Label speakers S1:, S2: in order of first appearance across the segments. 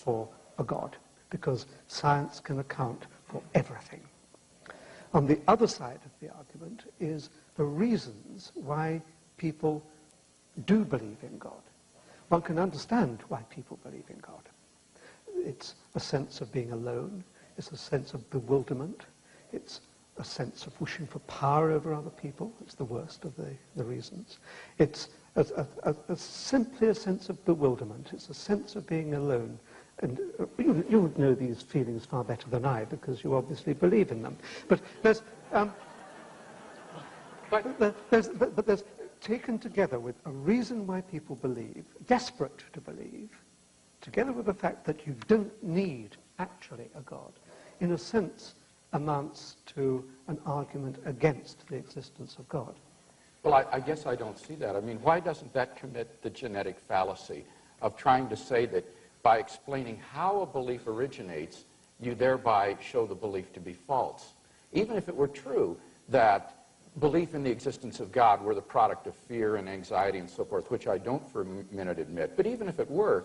S1: for a God, because science can account for everything. On the other side of the argument is the reasons why people do believe in God. One can understand why people believe in God. It's a sense of being alone. It's a sense of bewilderment. It's a sense of wishing for power over other people. It's the worst of the reasons. It's simply a sense of bewilderment. It's a sense of being alone. And you would know these feelings far better than I, because you obviously believe in them. But there's taken together with a reason why people believe, desperate to believe, together with the fact that you don't need actually a God, in a sense amounts to an argument against the existence of God.
S2: Well, I guess I don't see that. I mean, why doesn't that commit the genetic fallacy of trying to say that by explaining how a belief originates, you thereby show the belief to be false? Even if it were true that belief in the existence of God were the product of fear and anxiety and so forth, which I don't for a minute admit, but even if it were,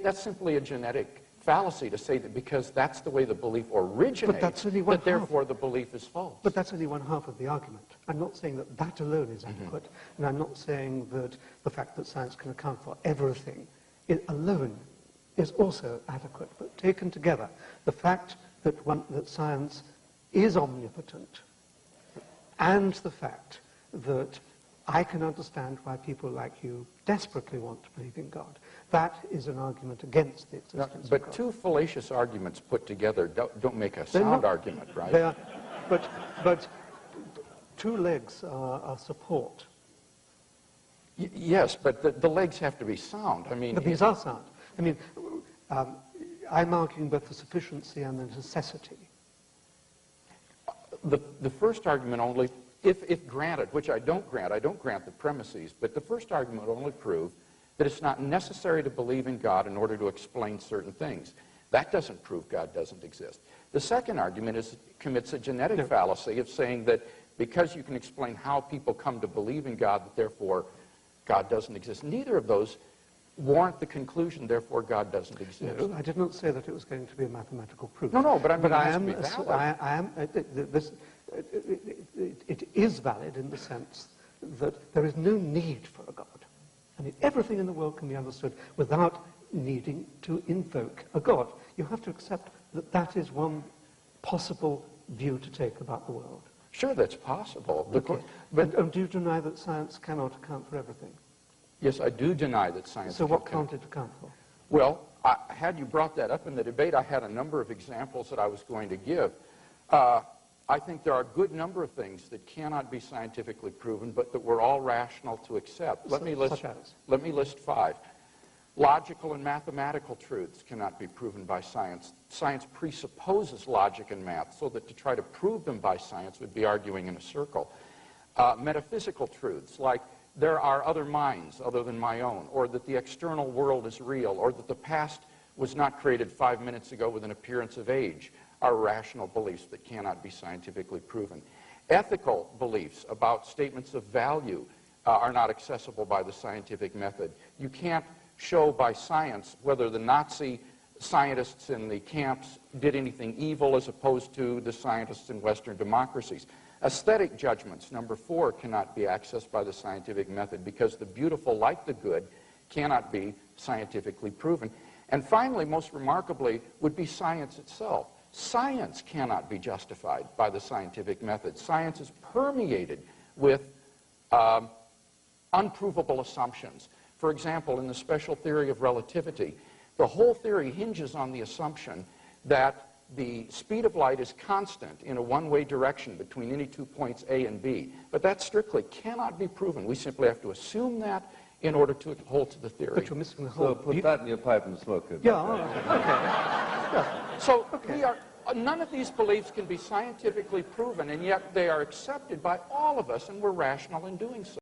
S2: that's simply a genetic fallacy to say that because that's the way the belief originates, that therefore the belief is false.
S1: But that's only one half of the argument. I'm not saying that that alone is adequate, and I'm not saying that the fact that science can account for everything alone is also adequate. But taken together, the fact that science is omnipotent, and the fact that I can understand why people like you desperately want to believe in God, that is an argument against the existence of God.
S2: But two fallacious arguments put together don't make a sound argument, right?
S1: They are, but two legs are support.
S2: Yes, but the legs have to be sound. I mean,
S1: but these are sound. I mean, I'm arguing both the sufficiency and the necessity.
S2: The first argument only, if granted, which I don't grant the premises, but the first argument would only prove that it's not necessary to believe in God in order to explain certain things. That doesn't prove God doesn't exist. The second argument commits a genetic fallacy of saying that because you can explain how people come to believe in God, that therefore God doesn't exist. Neither of those warrant the conclusion, therefore God doesn't exist.
S1: No, I did not say that it was going to be a mathematical proof.
S2: No, but
S1: it is valid in the sense that there is no need for a God. I mean, everything in the world can be understood without needing to invoke a God. You have to accept that that is one possible view to take about the world.
S2: Sure, that's possible.
S1: Okay. But do you deny that science cannot account for everything?
S2: Yes, I do deny that science
S1: So what can't it account for?
S2: Well, had you brought that up in the debate, I had a number of examples that I was going to give. I think there are a good number of things that cannot be scientifically proven, but that we're all rational to accept. Let me list 5. Logical and mathematical truths cannot be proven by science. Science presupposes logic and math, so that to try to prove them by science would be arguing in a circle. Metaphysical truths, like there are other minds other than my own, or that the external world is real, or that the past was not created 5 minutes ago with an appearance of age, are rational beliefs that cannot be scientifically proven. Ethical beliefs about statements of value are not accessible by the scientific method. You can't show by science whether the Nazi scientists in the camps did anything evil as opposed to the scientists in Western democracies. Aesthetic judgments, number 4, cannot be accessed by the scientific method because the beautiful, like the good, cannot be scientifically proven. And finally, most remarkably, would be science itself. Science cannot be justified by the scientific method. Science is permeated with unprovable assumptions. For example, in the special theory of relativity, the whole theory hinges on the assumption that the speed of light is constant in a one-way direction between any 2 points A and B. But that strictly cannot be proven. We simply have to assume that in order to hold to the theory.
S1: But you're missing the whole...
S3: So put that in your pipe and smoke it.
S1: Yeah, okay.
S2: So none of these beliefs can be scientifically proven, and yet they are accepted by all of us, and we're rational in doing so.